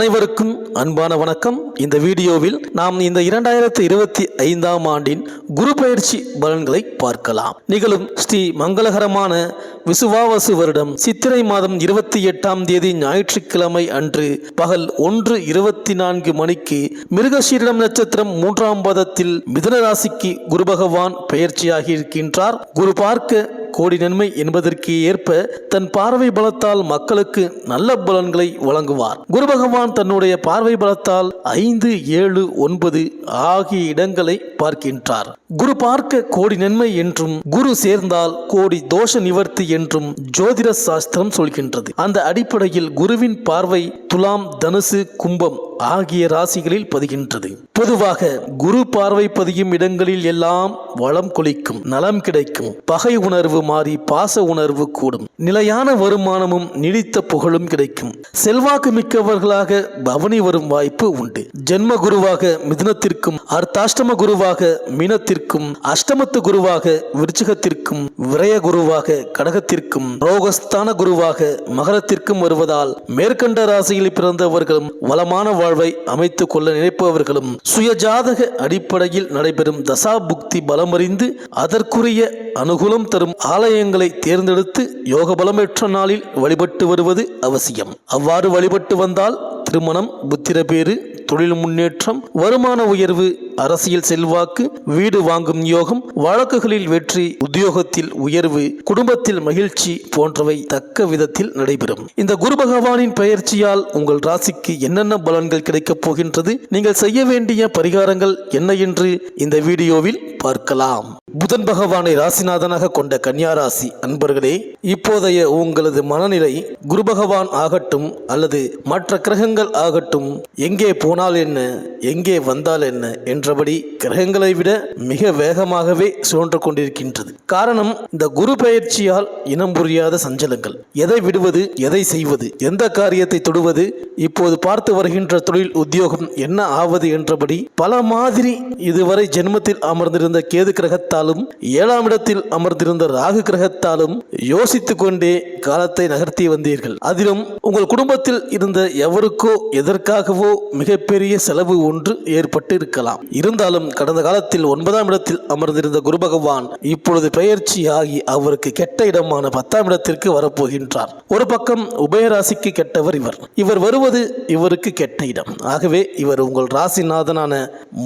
அனைவருக்கும் அன்பான வணக்கம். இந்த வீடியோவில் நாம் இந்த 2025ஆம் ஆண்டின் குரு பயிற்சி பலன்களை பார்க்கலாம். நிகழும் ஸ்ரீ மங்களகரமான விசுவாவசு வருடம் சித்திரை மாதம் 28ஆம் தேதி ஞாயிற்றுக்கிழமை அன்று பகல் 1:24 மணிக்கு மிருகசீரிடம் நட்சத்திரம் 3ஆம் பாதத்தில் மிதுன ராசிக்கு குரு பகவான் பெயர்ச்சியாகி இருக்கின்றார். குரு பார்க்க கோடி நன்மை என்பதற்கு ஏற்ப தன் பார்வை பலத்தால் மக்களுக்கு நல்ல பலன்களை வழங்குவார். குரு பகவான் தன்னுடைய பார்வை பலத்தால் 5, 7, 9 ஆகிய இடங்களை பார்க்கின்றார். குரு பார்க்க கோடி நன்மை என்றும் குரு சேர்ந்தால் கோடி தோஷ நிவர்த்தி என்றும் ஜோதிட சாஸ்திரம் சொல்கின்றது. அந்த அடிப்படையில் குருவின் பார்வை துலாம், தனுசு, கும்பம் ஆகிய ராசிகளில் பதிகின்றது. பொதுவாக குரு பார்வை பதியும் இடங்களில் எல்லாம் வளம் கொளிக்கும், நலம் கிடைக்கும், பகை உணர்வு மாறி பாச உணர்வு கூடும், நிலையான வருமானமும் நீடித்த புகழும் கிடைக்கும், செல்வாக்கு மிக்கவர்களாக பவனி வரும் வாய்ப்பு உண்டு. ஜென்ம குருவாக மிதுனத்திற்கும், அர்த்தாஷ்டம குருவாக மீனத்திற்கும், அஷ்டமத்து குருவாக விருச்சிகத்திற்கும், விரய குருவாக கடகத்திற்கும், ரோகஸ்தான குருவாக மகரத்திற்கும் வருவதால் மேற்கண்ட ராசியில் பிறந்தவர்களும் வளமான வாழ்வை அமைத்துக் கொள்ள நினைப்பவர்களும் சுயஜாதக அடிப்படையில் நடைபெறும் தசா புக்தி பலமறிந்து அதற்குரிய அனுகூலம் தரும் ஆலயங்களை தேர்ந்தெடுத்து யோக பலமேற்ற நாளில் வழிபட்டு வருவது அவசியம். அவ்வாறு வழிபட்டு வந்தால் திருமணம், புத்திரபேறு, தொழில் முன்னேற்றம், வருமான உயர்வு, அரசியல் செல்வாக்கு, வீடு வாங்கும் யோகம், வழக்குகளில் வெற்றி, உத்தியோகத்தில் உயர்வு, குடும்பத்தில் மகிழ்ச்சி போன்றவை தக்க விதத்தில் நடைபெறும். இந்த குரு பகவானின் பெயர்ச்சியால் உங்கள் ராசிக்கு என்னென்ன பலன்கள் கிடைக்கப் போகின்றது, நீங்கள் செய்ய வேண்டிய பரிகாரங்கள் என்ன என்று இந்த வீடியோவில் பார்க்கலாம். புதன் பகவானை ராசிநாதனாக கொண்ட கன்னியா ராசி அன்பர்களே, இப்போதைய உங்களது மனநிலை குரு பகவான் ஆகட்டும் அல்லது மற்ற கிரகங்கள் ஆகட்டும் எங்கே போனால் என்ன, எங்கே வந்தால் என்ன என்றபடி கிரகங்களை விட மிக வேகமாகவே சுழன்று கொண்டிருக்கின்றது. காரணம், இந்த குரு பெயர்ச்சியால் இனம் புரியாத சஞ்சலங்கள். எதை விடுவது, எதை செய்வது, எந்த காரியத்தை தொடுவது, இப்போது பார்த்து வருகின்ற தொழில் உத்தியோகம் என்ன ஆவது என்றபடி பல மாதிரி இதுவரை ஜென்மத்தில் அமர்ந்திருந்த கேது கிரகத்தாலும் 7ஆம் இடத்தில் அமர்ந்திருந்த ராகு கிரகத்தாலும் யோசித்துக் கொண்டே காலத்தை நகர்த்தி வந்தீர்கள். அதிலும் உங்கள் குடும்பத்தில் இருந்த எவருக்கோ எதற்காகவோ மிகப்பெரிய செலவு ஒன்று ஏற்பட்டு இருக்கலாம். இருந்தாலும் கடந்த காலத்தில் 9ஆம் இடத்தில் அமர்ந்திருந்த குரு பகவான் இப்பொழுது பெயர்ச்சியாகி அவருக்கு கெட்ட இடமான 10ஆம் இடத்திற்கு வரப்போகின்றார். ஒரு பக்கம் உபயராசிக்கு கெட்டவர் இவர் வருவது இவருக்கு கெட்ட இடம். ஆகவே இவர் உங்கள் ராசிநாதனான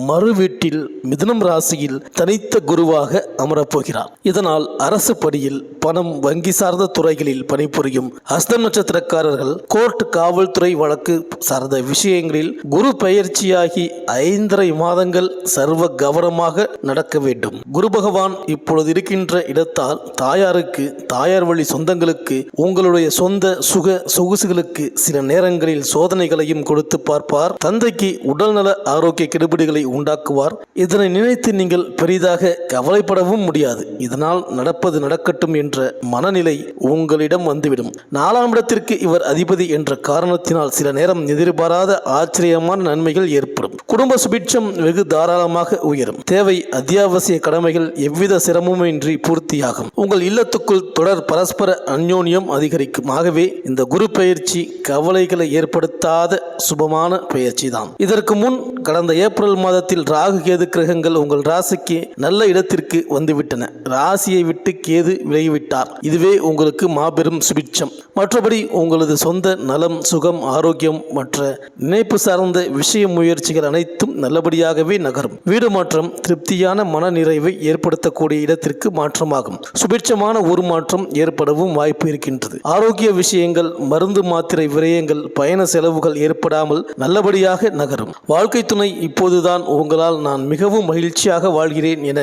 மறு வீட்டில் மிதுனம் ராசியில் தனித்த குருவாக அமரப்போகிறார். இதனால் அரசு படியில், பணம், வங்கி சார்ந்த துறைகளில் பணிபுரியும் ஹஸ்தம் நட்சத்திரக்காரர்கள், கோர்ட், காவல்துறை, வழக்கு சார்ந்த விஷயங்களில் குரு பெயர்ச்சியாகி 5.5 மாதங்கள் சர்வ கவனமாக நடக்க வேண்டும். குரு பகவான் இப்பொழுது இருக்கின்ற இடத்தால் தாயாருக்கு, தாயார் வழி சொந்தங்களுக்கு, உங்களுடைய சொந்த சுக சொகுசுகளுக்கு சில நேரங்களில் சோதனைகளையும் கொடுத்து பார்ப்பார். தந்தைக்கு உடல்நல ஆரோக்கிய கெடுபிடிகளை உண்டாக்குவார். இதனை நினைத்து நீங்கள் பெரிதாக கவலைப்படவும் முடியாது. இதனால் நடப்பது நடக்கட்டும் என்ற மனநிலை உங்களிடம் வந்துவிடும். 4ஆம் இடத்திற்கு இவர் அதிபதி என்ற காரணத்தினால் சில நேரம் எதிர்பாராத ஆச்சரியமான நன்மைகள் ஏற்படும். குடும்ப சுபிட்சம் வெகு தாராளமாக உயரும். தேவை அத்தியாவசிய கடமைகள் எவ்வித சிரமமின்றி பூர்த்தியாகும். உங்கள் இல்லத்துக்குள் தொடர் பரஸ்பர அந்யோன்யம் அதிகரிக்கும். ஆகவே இந்த குரு பெயர்ச்சி கவலைகளை ஏற்படுத்தாத சுபமான பெயர்ச்சி தான். இதற்கு முன் கடந்த ஏப்ரல் மாதத்தில் ராகு கேது கிரகங்கள் உங்கள் ராசிக்கு நல்ல இடத்திற்கு வந்துவிட்டன. ராசியை விட்டு கேது விலகிவிட்டார். இதுவே உங்களுக்கு மாபெரும் சுபிட்சம். மற்றபடி உங்களது சொந்த நலம், சுகம், ஆரோக்கியம் மற்ற நினைப்பு சார்ந்த விஷய முயற்சிகள் அனைத்தும் நல்லபடியாகவே நகரும். வீடு மாற்றம் திருப்தியான மன நிறைவை ஏற்படுத்தக்கூடிய இடத்திற்கு மாற்றமாகும். சுபிட்சமான உருமாற்றம் ஏற்படவும் வாய்ப்பு இருக்கின்றது. ஆரோக்கிய விஷயங்கள், மருந்து மாத்திரை விரயங்கள், பயண செலவுகள் ஏற்படாமல் நல்லபடியாக நகரும். வாழ்க்கை துணை இப்போதுதான் உங்களால் நான் மிகவும் மகிழ்ச்சியாக வாழ்கிறேன் என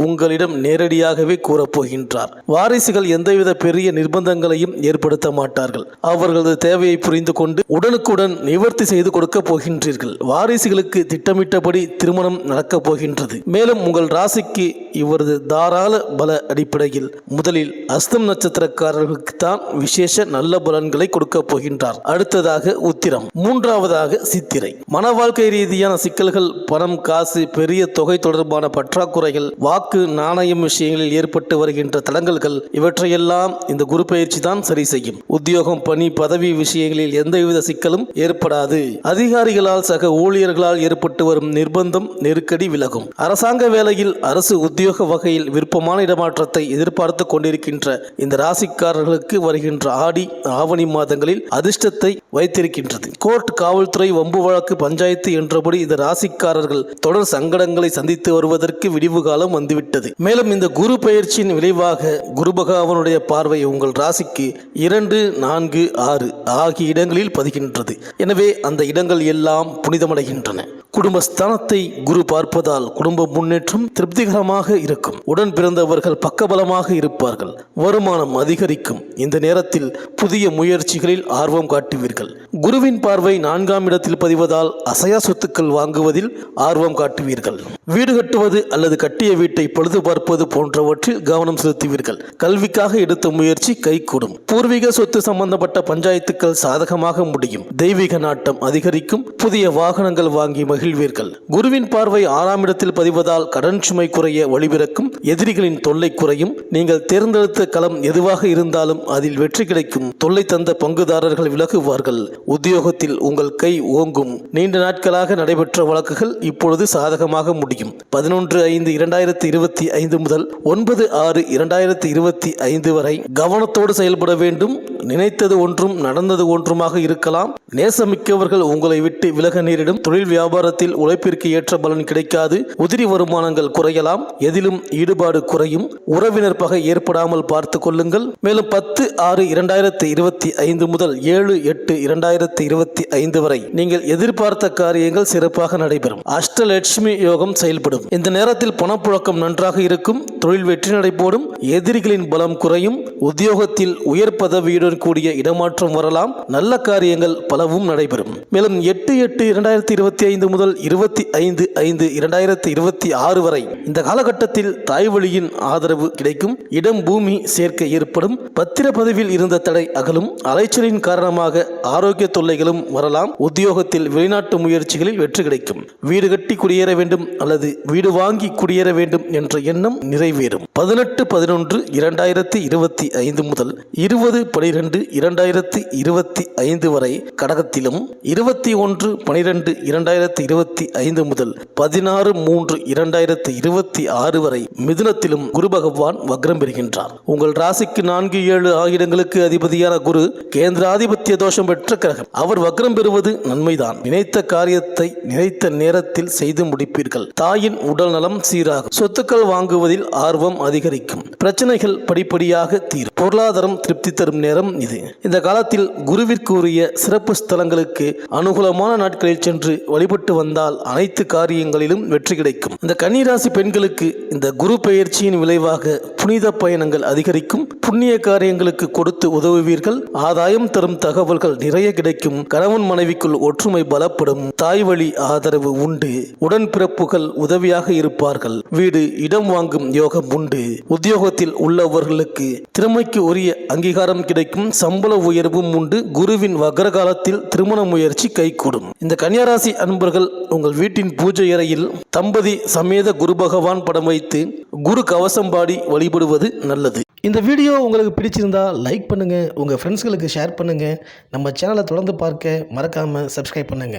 உங்களிடம் நேரடியாகவே கூறப்போகின்றார். வாரிசுகள் எந்தவித பெரிய நிர்பந்தங்களையும் ஏற்படுத்த மாட்டார்கள். அவர்களது தேவையை புரிந்து கொண்டு உடனுக்குடன் நிவர்த்தி செய்து கொடுக்க போகின்றீர்கள். வாரிசுகளுக்கு திட்டமிட்டபடி திருமணம் நடக்கப் போகின்றது. மேலும் உங்கள் ராசிக்கு இவரது தாராள பல அடிப்படையில் முதலில் அஸ்தம் நட்சத்திரக்காரர்களுக்கு தான் விசேஷ நல்ல பலன்களை கொடுக்க போகின்றார். அடுத்ததாக உத்திரம், மூன்றாவதாக சித்திரை. மன வாழ்க்கை ரீதியான சிக்கல்கள், பணம், காசு, பெரிய தொகை தொடர்பான பற்றாக்குறைகள், வாக்கு நாணயம் விஷயங்களில் ஏற்பட்டு வருகின்ற தடங்கல்கள் இவற்றையெல்லாம் இந்த குரு பயிற்சி தான் சரி செய்யும். உத்தியோகம், பணி, பதவி விஷயங்களில் எந்தவித சிக்கலும் ஏற்படாது. அதிகாரிகளால் சக ஊழியர்களால் ஏற்பட்டு வரும் நிர்பந்தம், நெருக்கடி விலகும். அரசாங்க வேலையில், அரசு உத்தியோக வகையில் விருப்பமான இடமாற்றத்தை எதிர்பார்த்து கொண்டிருக்கின்ற இந்த ராசிக்காரர்களுக்கு வருகின்ற ஆடி, ஆவணி மாதங்களில் அதிர்ஷ்டத்தை வைத்திருக்கின்றது. கோர்ட், காவல்துறை, வம்பு வழக்கு, பஞ்சாயத்து என்றபடி இந்த ராசிக்காரர்கள் தொடர் சங்கடங்களை சந்தித்து வருவதற்கு விடிவு காலம் வந்துவிட்டது. மேலும் இந்த குரு பயிற்சியின் விளைவாக குரு பகவானுடைய பார்வை உங்கள் ராசிக்கு 2, 4, 6 ஆகிய இடங்களில் பதிகின்றது. எனவே அந்த இடங்கள் எல்லாம் புனிதமடைகின்றன. குடும்பஸ்தானத்தை குரு பார்ப்பதால் குடும்ப முன்னேற்றம் திருப்திகரமாக இருக்கும். உடன் பிறந்தவர்கள் பக்கபலமாக இருப்பார்கள். வருமானம் அதிகரிக்கும். இந்த நேரத்தில் புதிய முயற்சிகளில் ஆர்வம் காட்டுவீர்கள். குருவின் பார்வை 4ஆம் இடத்தில் பதிவதால் அசையா சொத்துக்கள் வாங்குவதில் ஆர்வம் காட்டுவீர்கள். வீடு கட்டுவது அல்லது கட்டிய வீட்டை பழுது பார்ப்பது போன்றவற்றில் கவனம் செலுத்துவீர்கள். கல்விக்காக எடுத்த முயற்சி கைகூடும். பூர்வீக சொத்து சம்பந்தப்பட்ட பஞ்சாயத்துக்கள் சாதகமாக முடியும். தெய்வீக நாட்டம் அதிகரிக்கும். புதிய வாகனங்கள் வாங்கி மகிழ்வீர்கள். குருவின் பார்வை 6ஆம் இடத்தில் பதிவதால் கடன் சுமை குறைய வழிபிறக்கும். எதிரிகளின் தொல்லை குறையும். நீங்கள் தேர்ந்தெடுத்த களம் எதுவாக இருந்தாலும் அதில் வெற்றி கிடைக்கும். தொல்லை தந்த பங்குதாரர்கள் விலகுவார்கள். உத்தியோகத்தில் உங்கள் கை ஓங்கும். நீண்ட நாட்களாக நடைபெற்ற வழக்குகள் இப்பொழுது சாதகமாக முடியும். 11/5/2025 முதல் 9/6/2025 வரை கவனத்தோடு செயல்பட வேண்டும். நினைத்தது ஒன்றும் நடந்தது ஒன்றுமாக இருக்கலாம். நேசமிக்கவர்கள் உங்களை விட்டு விலக நேரிடும். தொழில் வியாபாரத்தில் உழைப்பிற்கு ஏற்ற பலன் கிடைக்காது. உதிரி வருமானங்கள் குறையலாம். எதிலும் ஈடுபாடு குறையும். உறவினர் பகை ஏற்படாமல் பார்த்து கொள்ளுங்கள். மேலும் 10/6/2025 முதல் 7/8/2025 வரை நீங்கள் எதிர்பார்த்த காரியங்கள் சிறப்பாக நடைபெறும். அஷ்டலட்சுமி யோகம் செயல்படும். இந்த நேரத்தில் பணப்புழக்கம் நன்றாக இருக்கும். தொழில் வெற்றி நடைபோடும். எதிரிகளின் பலம் குறையும். உத்தியோகத்தில் உயர் பதவியுடன் கூடிய இடமாற்றம் வரலாம். நல்ல காரியங்கள் பலவும் நடைபெறும். மேலும் 8/8/2025 முதல் 25/5/2026 வரை இந்த காலகட்டத்தில் தாய் வழியின் ஆதரவு கிடைக்கும். இடம், பூமி சேர்க்கை ஏற்படும். பத்திர பதிவில் இருந்த தடை அகலும். அலைச்சலின் காரணமாக ஆரோக்கிய தொல்லைகளும் வரலாம். உத்தியோகத்தில் வெளிநாட்டு முயற்சிகளில் வெற்றி கிடைக்கும். வீடு கட்டி குடியேற வேண்டும் அல்லது வீடு வாங்கி குடியேற வேண்டும் என்ற எண்ணம் நிறைவேறும். 18/11/2025 முதல் 20/12/2025 வரை கடகத்திலும், 21/12/2025 முதல் 16/3/2026 வரை மிதுனத்திலும் குரு பகவான் வக்ரம் பெறுகின்றார். உங்கள் ராசிக்கு 4, 7 ஆகிடங்களுக்கு அதிபதியான குரு கேந்திராதிபத்திய தோஷம் பெற்ற கிரகம். அவர் வக்ரம் பெறுவது நன்மைதான். நினைத்த காரியத்தை நினைத்த நேரத்தில் செய்து முடிப்பீர்கள். தாயின் உடல் நலம் சீராகும். சொத்துக்கள் வாங்குவதில் ஆர்வம் அதிகரிக்கும். பிரச்சனைகள் படிப்படியாக தீரும். பொருளாதாரம் திருப்தி தரும் நேரம் இது. இந்த காலத்தில் குருவிற்கு உரிய சிறப்பு ஸ்தலங்களுக்கு அனுகூலமான நாட்களில் சென்று வழிபட்டு வந்தால் அனைத்து காரியங்களிலும் வெற்றி கிடைக்கும். இந்த கன்னிராசி பெண்களுக்கு இந்த குரு பெயர்ச்சியின் விளைவாக புனித பயணங்கள் அதிகரிக்கும். புண்ணிய காரியங்களுக்கு கொடுத்து உதவுவீர்கள். ஆதாயம் தரும் தகவல்கள் நிறைய கிடைக்கும். கணவன் மனைவிக்குள் ஒற்றுமை பலப்படும். தாய் வழி ஆதரவு உண்டு. உடன்பிறப்புகள் உதவியாக இருப்பார்கள். வீடு, இடம் வாங்கும் யோகம் உண்டு. உத்தியோகத்தில் உள்ளவர்களுக்கு திறமைக்கு உரிய அங்கீகாரம் கிடைக்கும். சம்பள உயர்வும் உண்டு. குருவின் வக்ர காலத்தில் திருமண முயற்சி கைகூடும். இந்த கன்னியாராசி அன்பர்கள் உங்கள் வீட்டின் பூஜை அறையில் தம்பதி சமேத குரு பகவான் படம் வைத்து குரு கவசம் பாடி வழிபடுவது நல்லது. இந்த வீடியோ உங்களுக்கு பிடிச்சிருந்தா லைக் பண்ணுங்க, உங்க ஃப்ரெண்ட்ஸ்களுக்கு ஷேர் பண்ணுங்க. நம்ம சேனலை தொடர்ந்து பார்க்க மறக்காம சப்ஸ்கிரைப் பண்ணுங்க.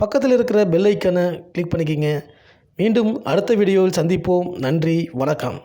பக்கத்தில் இருக்கிற பெல் ஐக்கானை கிளிக் பண்ணிக்கிங்க. மீண்டும் அடுத்த வீடியோவில் சந்திப்போம். நன்றி, வணக்கம்.